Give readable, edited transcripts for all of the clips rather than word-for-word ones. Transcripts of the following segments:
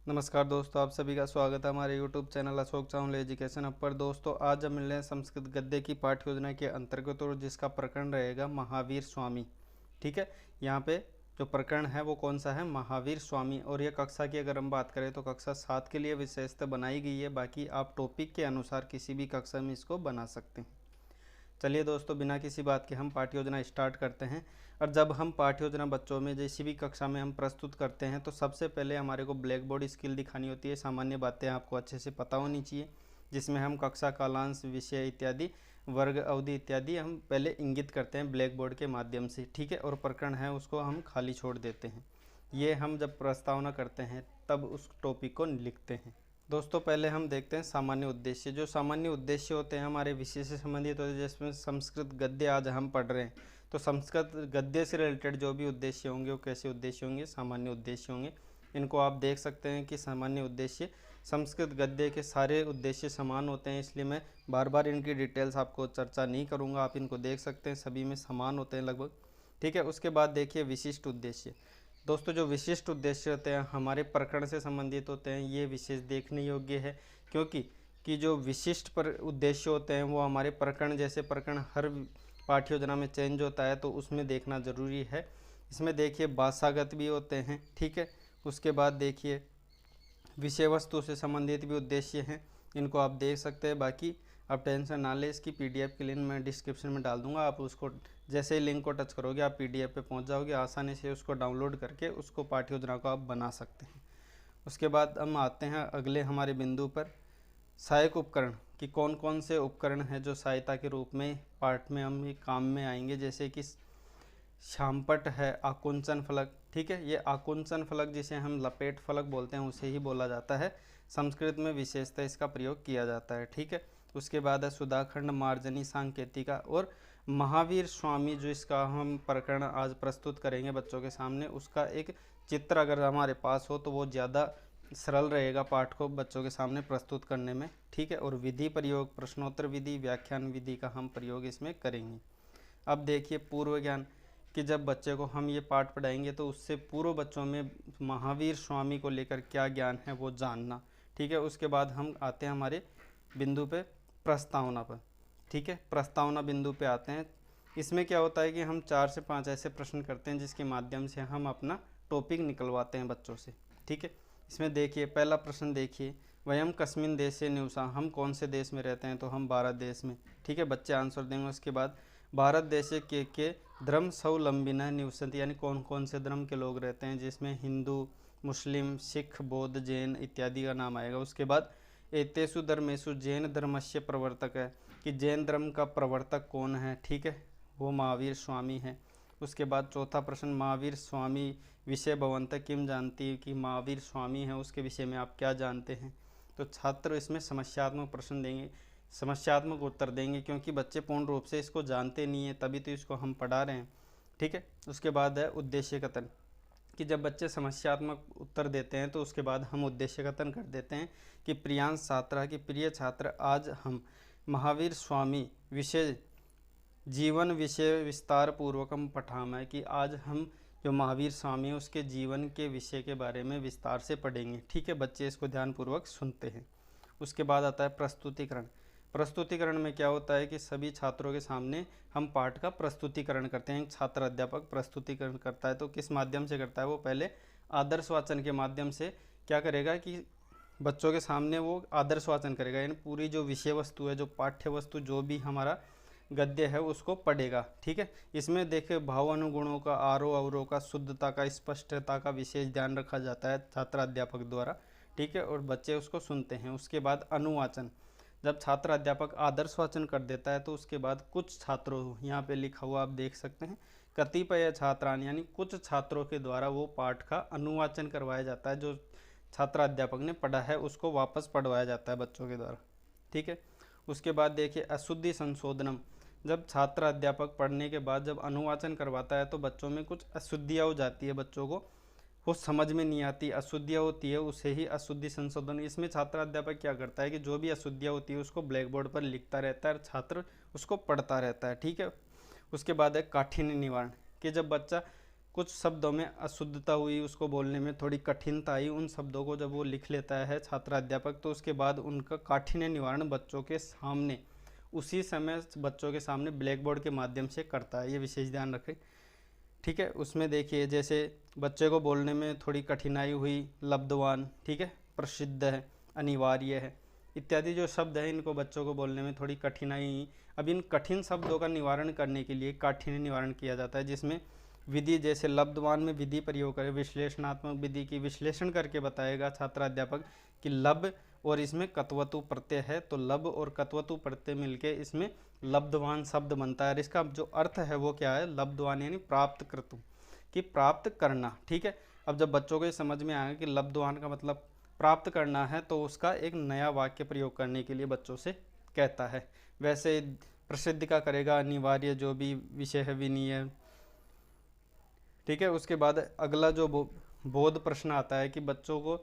नमस्कार दोस्तों, आप सभी का स्वागत है हमारे YouTube चैनल अशोक चावल एजुकेशन अब पर। दोस्तों आज हम मिल रहे हैं संस्कृत गद्य की पाठ्य योजना के अंतर्गत और जिसका प्रकरण रहेगा महावीर स्वामी। ठीक है, यहाँ पे जो प्रकरण है वो कौन सा है, महावीर स्वामी। और ये कक्षा की अगर हम बात करें तो कक्षा 7 के लिए विशेषता बनाई गई है, बाकी आप टॉपिक के अनुसार किसी भी कक्षा में इसको बना सकते हैं। चलिए दोस्तों, बिना किसी बात के हम पाठ्य योजना स्टार्ट करते हैं। और जब हम पाठ्य योजना बच्चों में जैसी भी कक्षा में हम प्रस्तुत करते हैं तो सबसे पहले हमारे को ब्लैक बोर्ड स्किल दिखानी होती है। सामान्य बातें आपको अच्छे से पता होनी चाहिए, जिसमें हम कक्षा, कालांश, विषय इत्यादि, वर्ग, अवधि इत्यादि हम पहले इंगित करते हैं ब्लैक बोर्ड के माध्यम से। ठीक है, और प्रकरण है उसको हम खाली छोड़ देते हैं। ये हम जब प्रस्तावना करते हैं तब उस टॉपिक को लिखते हैं। दोस्तों पहले हम देखते हैं सामान्य उद्देश्य। जो सामान्य उद्देश्य होते हैं हमारे विषय से संबंधित होते हैं, जिसमें संस्कृत गद्य आज हम पढ़ रहे हैं तो संस्कृत गद्य से रिलेटेड जो भी उद्देश्य होंगे वो कैसे उद्देश्य होंगे, सामान्य उद्देश्य होंगे। इनको आप देख सकते हैं कि सामान्य उद्देश्य संस्कृत गद्य के सारे उद्देश्य समान होते हैं, इसलिए मैं बार बार इनकी डिटेल्स आपको चर्चा नहीं करूँगा। आप इनको देख सकते हैं, सभी में समान होते हैं लगभग। ठीक है, उसके बाद देखिए विशिष्ट उद्देश्य। दोस्तों जो विशिष्ट उद्देश्य होते हैं हमारे प्रकरण से संबंधित होते हैं, ये विशेष देखने योग्य है, क्योंकि जो विशिष्ट पर उद्देश्य होते हैं वो हमारे प्रकरण, जैसे प्रकरण हर पाठ्य योजना में चेंज होता है तो उसमें देखना ज़रूरी है। इसमें देखिए भाषागत भी होते हैं। ठीक है, उसके बाद देखिए विषय वस्तु से संबंधित भी उद्देश्य हैं, इनको आप देख सकते हैं। बाकी आप टेंशन ना लें, इसकी पीडीएफ की लिंक मैं डिस्क्रिप्शन में डाल दूंगा। आप उसको जैसे ही लिंक को टच करोगे आप पीडीएफ पे पहुंच जाओगे, आसानी से उसको डाउनलोड करके उसको पाठ्य योजना को आप बना सकते हैं। उसके बाद हम आते हैं अगले हमारे बिंदु पर, सहायक उपकरण कि कौन कौन से उपकरण हैं जो सहायता के रूप में पाठ में हम काम में आएंगे। जैसे कि शामपट है, आकुंचन फलक। ठीक है, ये आकुंचन फलक जिसे हम लपेट फलक बोलते हैं उसे ही बोला जाता है, संस्कृत में विशेषतः इसका प्रयोग किया जाता है। ठीक है, उसके बाद है सुधाखंड, मार्जनी, सांकेतिका और महावीर स्वामी। जो इसका हम प्रकरण आज प्रस्तुत करेंगे बच्चों के सामने, उसका एक चित्र अगर हमारे पास हो तो वो ज़्यादा सरल रहेगा पाठ को बच्चों के सामने प्रस्तुत करने में। ठीक है, और विधि प्रयोग, प्रश्नोत्तर विधि, व्याख्यान विधि का हम प्रयोग इसमें करेंगे। अब देखिए पूर्व ज्ञान कि जब बच्चे को हम ये पाठ पढ़ाएंगे तो उससे पूर्व बच्चों में महावीर स्वामी को लेकर क्या ज्ञान है वो जानना। ठीक है, उसके बाद हम आते हैं हमारे बिंदु पे, प्रस्तावना पर। ठीक है, प्रस्तावना बिंदु पे आते हैं। इसमें क्या होता है कि हम 4 से 5 ऐसे प्रश्न करते हैं जिसके माध्यम से हम अपना टॉपिक निकलवाते हैं बच्चों से। ठीक है, इसमें देखिए पहला प्रश्न देखिए, वयम कस्मिन देश से निवसा, हम कौन से देश में रहते हैं, तो हम भारत देश में। ठीक है, बच्चे आंसर देंगे। उसके बाद भारत देश के धर्म स्वावलंबिन निवसंति, यानी कौन कौन से धर्म के लोग रहते हैं, जिसमें हिंदू, मुस्लिम, सिख, बौद्ध, जैन इत्यादि का नाम आएगा। उसके बाद एतेषु धर्मेषु जैन धर्मस्य प्रवर्तक है कि जैन धर्म का प्रवर्तक कौन है। ठीक है, वो महावीर स्वामी है। उसके बाद चौथा प्रश्न, महावीर स्वामी विषय भवंत किम जानती, कि महावीर स्वामी है उसके विषय में आप क्या जानते हैं। तो छात्र इसमें समस्यात्मक प्रश्न देंगे, समस्यात्मक उत्तर देंगे, क्योंकि बच्चे पूर्ण रूप से इसको जानते नहीं है, तभी तो इसको हम पढ़ा रहे हैं। ठीक है, उसके बाद है उद्देश्य कथन कि जब बच्चे समस्यात्मक उत्तर देते हैं तो उसके बाद हम उद्देश्य कथन कर देते हैं कि प्रियांश छात्रा, कि प्रिय छात्र, आज हम महावीर स्वामी विषय जीवन विषय विस्तार पूर्वकम पठाम, कि आज हम जो महावीर स्वामी है उसके जीवन के विषय के बारे में विस्तार से पढ़ेंगे। ठीक है, बच्चे इसको ध्यानपूर्वक सुनते हैं। उसके बाद आता है प्रस्तुतिकरण। प्रस्तुतिकरण में क्या होता है कि सभी छात्रों के सामने हम पाठ का प्रस्तुतिकरण करते हैं। छात्र अध्यापक प्रस्तुतिकरण करता है तो किस माध्यम से करता है, वो पहले आदर्श वाचन के माध्यम से क्या करेगा कि बच्चों के सामने वो आदर्श वाचन करेगा, यानी पूरी जो विषय वस्तु है, जो पाठ्य वस्तु, जो भी हमारा गद्य है उसको पढ़ेगा। ठीक है, इसमें देखिए भाव अनुगुणों का, आरोह अवरोह का, शुद्धता का, स्पष्टता का विशेष ध्यान रखा जाता है छात्र अध्यापक द्वारा। ठीक है, और बच्चे उसको सुनते हैं। उसके बाद अनुवाचन, जब छात्र अध्यापक आदर्श वाचन कर देता है तो उसके बाद कुछ छात्रों, यहाँ पे लिखा हुआ आप देख सकते हैं, कतिपय छात्रान, यानी कुछ छात्रों के द्वारा वो पाठ का अनुवाचन करवाया जाता है। जो छात्र अध्यापक ने पढ़ा है उसको वापस पढ़वाया जाता है बच्चों के द्वारा। ठीक है, उसके बाद देखिए अशुद्धि संशोधनम, जब छात्र अध्यापक पढ़ने के बाद जब अनुवाचन करवाता है तो बच्चों में कुछ अशुद्धियाँ हो जाती है, बच्चों को वो समझ में नहीं आती, अशुद्धियाँ होती है, उसे ही अशुद्धि संशोधन। इसमें छात्र अध्यापक क्या करता है कि जो भी अशुद्धियाँ होती है उसको ब्लैक बोर्ड पर लिखता रहता है और छात्र उसको पढ़ता रहता है। ठीक है, उसके बाद है काठिन्य निवारण, कि जब बच्चा कुछ शब्दों में अशुद्धता हुई, उसको बोलने में थोड़ी कठिनता आई, उन शब्दों को जब वो लिख लेता है छात्र अध्यापक, तो उसके बाद उनका काठिन्य निवारण बच्चों के सामने उसी समय बच्चों के सामने ब्लैक बोर्ड के माध्यम से करता है। ये विशेष ध्यान रखें, ठीक है। उसमें देखिए जैसे बच्चे को बोलने में थोड़ी कठिनाई हुई, लब्धवान, ठीक है, प्रसिद्ध है, अनिवार्य है इत्यादि जो शब्द है, इनको बच्चों को बोलने में थोड़ी कठिनाई। अब इन कठिन शब्दों का निवारण करने के लिए काठिन्य निवारण किया जाता है, जिसमें विधि, जैसे लब्धवान में विधि प्रयोग करें, विश्लेषणात्मक विधि की विश्लेषण करके बताएगा छात्र अध्यापक कि लब और इसमें कत्वतु प्रत्यय है, तो लब और कत्वतु प्रत्यय मिलके इसमें लब्धवान शब्द बनता है। और इसका जो अर्थ है वो क्या है, लब्धवान यानी प्राप्त कर्तु, कि प्राप्त करना, ठीक है। अब जब बच्चों को ये समझ में आएगा कि लब्धवान का मतलब प्राप्त करना है, तो उसका एक नया वाक्य प्रयोग करने के लिए बच्चों से कहता है। वैसे प्रसिद्ध का करेगा अनिवार्य, जो भी विषय है विनीय, ठीक है। उसके बाद अगला जो बोध प्रश्न आता है कि बच्चों को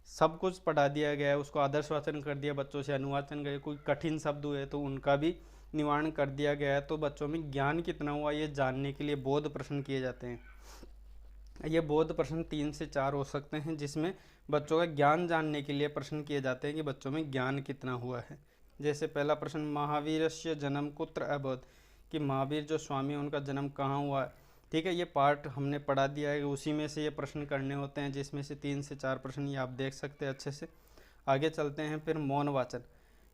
सब कुछ पढ़ा दिया गया है, उसको आदर्श वाचन कर दिया, बच्चों से अनुवाचन करे, कोई कठिन शब्द हुए तो उनका भी निवारण कर दिया गया है, तो बच्चों में ज्ञान कितना हुआ ये जानने के लिए बोध प्रश्न किए जाते हैं। ये बोध प्रश्न 3 से 4 हो सकते हैं, जिसमें बच्चों का ज्ञान जानने के लिए प्रश्न किए जाते हैं कि बच्चों में ज्ञान कितना हुआ है। जैसे पहला प्रश्न, महावीरस्य जन्म कुत्र अभवत्, कि महावीर जो स्वामी है उनका जन्म कहाँ हुआ है, ठीक है। ये पार्ट हमने पढ़ा दिया है, उसी में से ये प्रश्न करने होते हैं, जिसमें से 3 से 4 प्रश्न ये आप देख सकते हैं अच्छे से। आगे चलते हैं फिर मौन वाचन,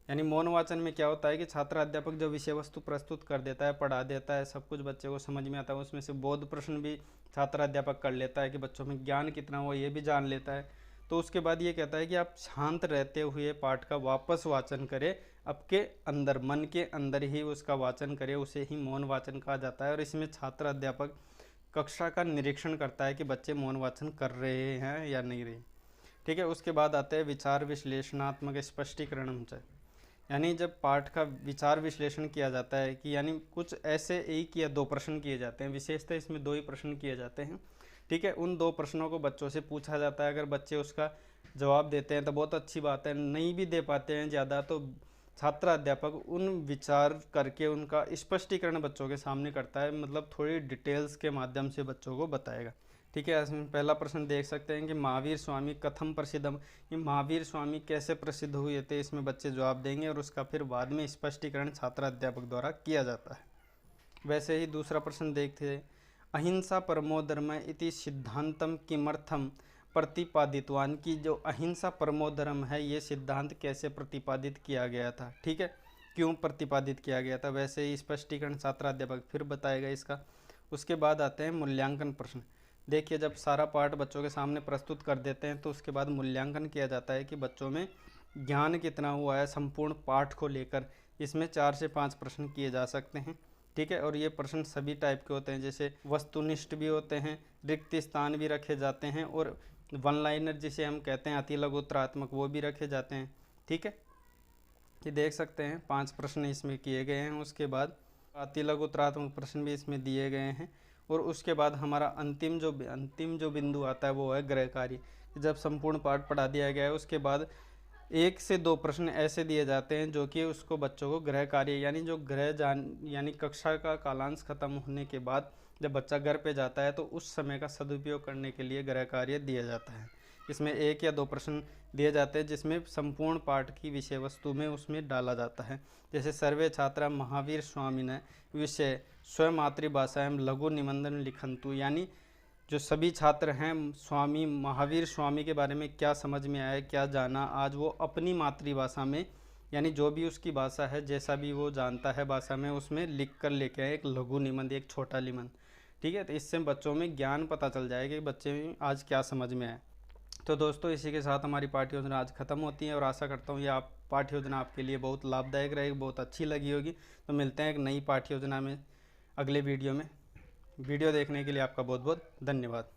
यानी मौन वाचन में क्या होता है कि छात्र अध्यापक जो विषय वस्तु प्रस्तुत कर देता है, पढ़ा देता है, सब कुछ बच्चे को समझ में आता है, उसमें से बोध प्रश्न भी छात्र अध्यापक कर लेता है कि बच्चों में ज्ञान कितना हुआ ये भी जान लेता है। तो उसके बाद ये कहता है कि आप शांत रहते हुए पाठ का वापस वाचन करें, आपके अंदर, मन के अंदर ही उसका वाचन करें, उसे ही मौन वाचन कहा जाता है। और इसमें छात्र अध्यापक कक्षा का निरीक्षण करता है कि बच्चे मौन वाचन कर रहे हैं या नहीं रहे, ठीक है। उसके बाद आते हैं विचार विश्लेषणात्मक स्पष्टीकरण, यानी जब पाठ का विचार विश्लेषण किया जाता है कि यानी कुछ ऐसे 1 या 2 प्रश्न किए जाते हैं, विशेषतः इसमें 2 ही प्रश्न किए जाते हैं, ठीक है। उन 2 प्रश्नों को बच्चों से पूछा जाता है, अगर बच्चे उसका जवाब देते हैं तो बहुत अच्छी बात है, नहीं भी दे पाते हैं ज़्यादा तो छात्र अध्यापक उन विचार करके उनका स्पष्टीकरण बच्चों के सामने करता है, मतलब थोड़ी डिटेल्स के माध्यम से बच्चों को बताएगा, ठीक है। इसमें पहला प्रश्न देख सकते हैं कि महावीर स्वामी कथम प्रसिद्धम, ये महावीर स्वामी कैसे प्रसिद्ध हुए थे, इसमें बच्चे जवाब देंगे और उसका फिर बाद में स्पष्टीकरण छात्र अध्यापक द्वारा किया जाता है। वैसे ही दूसरा प्रश्न देखते हैं, अहिंसा परमो धर्म इति सिद्धांतम किमर्थम प्रतिपादितवान, की जो अहिंसा परमो धर्म है ये सिद्धांत कैसे प्रतिपादित किया गया था, ठीक है, क्यों प्रतिपादित किया गया था, वैसे ही स्पष्टीकरण छात्र अध्यापक फिर बताएगा इसका। उसके बाद आते हैं मूल्यांकन प्रश्न। देखिए जब सारा पाठ बच्चों के सामने प्रस्तुत कर देते हैं तो उसके बाद मूल्यांकन किया जाता है कि बच्चों में ज्ञान कितना हुआ है संपूर्ण पाठ को लेकर। इसमें 4 से 5 प्रश्न किए जा सकते हैं, ठीक है। और ये प्रश्न सभी टाइप के होते हैं, जैसे वस्तुनिष्ठ भी होते हैं, रिक्त स्थान भी रखे जाते हैं, और वन लाइनर जिसे हम कहते हैं अति लघु उत्तरात्मक वो भी रखे जाते हैं, ठीक है। ये देख सकते हैं 5 प्रश्न इसमें किए गए हैं। उसके बाद अति लघु उत्तरात्मक प्रश्न भी इसमें दिए गए हैं। और उसके बाद हमारा अंतिम जो बिंदु आता है वो है गृह कार्य। जब संपूर्ण पाठ पढ़ा दिया गया है उसके बाद 1 से 2 प्रश्न ऐसे दिए जाते हैं जो कि उसको बच्चों को गृह कार्य यानी जो यानी कक्षा का कालांश खत्म होने के बाद जब बच्चा घर पे जाता है तो उस समय का सदुपयोग करने के लिए गृह कार्य दिया जाता है। इसमें 1 या 2 प्रश्न दिए जाते हैं जिसमें संपूर्ण पाठ की विषय वस्तु में उसमें डाला जाता है। जैसे सर्वे छात्रा महावीर स्वामी ने विषय स्वयं मातृभाषा एवं लघु निबंधन लिखंतु, यानी जो सभी छात्र हैं स्वामी महावीर स्वामी के बारे में क्या समझ में आया, क्या जाना, आज वो अपनी मातृभाषा में यानी जो भी उसकी भाषा है जैसा भी वो जानता है भाषा में उसमें लिख कर लेके आए, एक लघु निबंध, एक छोटा निबंध, ठीक है। तो इससे बच्चों में ज्ञान पता चल जाएगा कि बच्चे में आज क्या समझ में आया। तो दोस्तों इसी के साथ हमारी पाठ्य योजना आज ख़त्म होती है और आशा करता हूँ ये पाठ्य योजना आपके लिए बहुत लाभदायक रहेगी, बहुत अच्छी लगी होगी। तो मिलते हैं एक नई पाठ्य योजना में अगले वीडियो में। वीडियो देखने के लिए आपका बहुत बहुत धन्यवाद।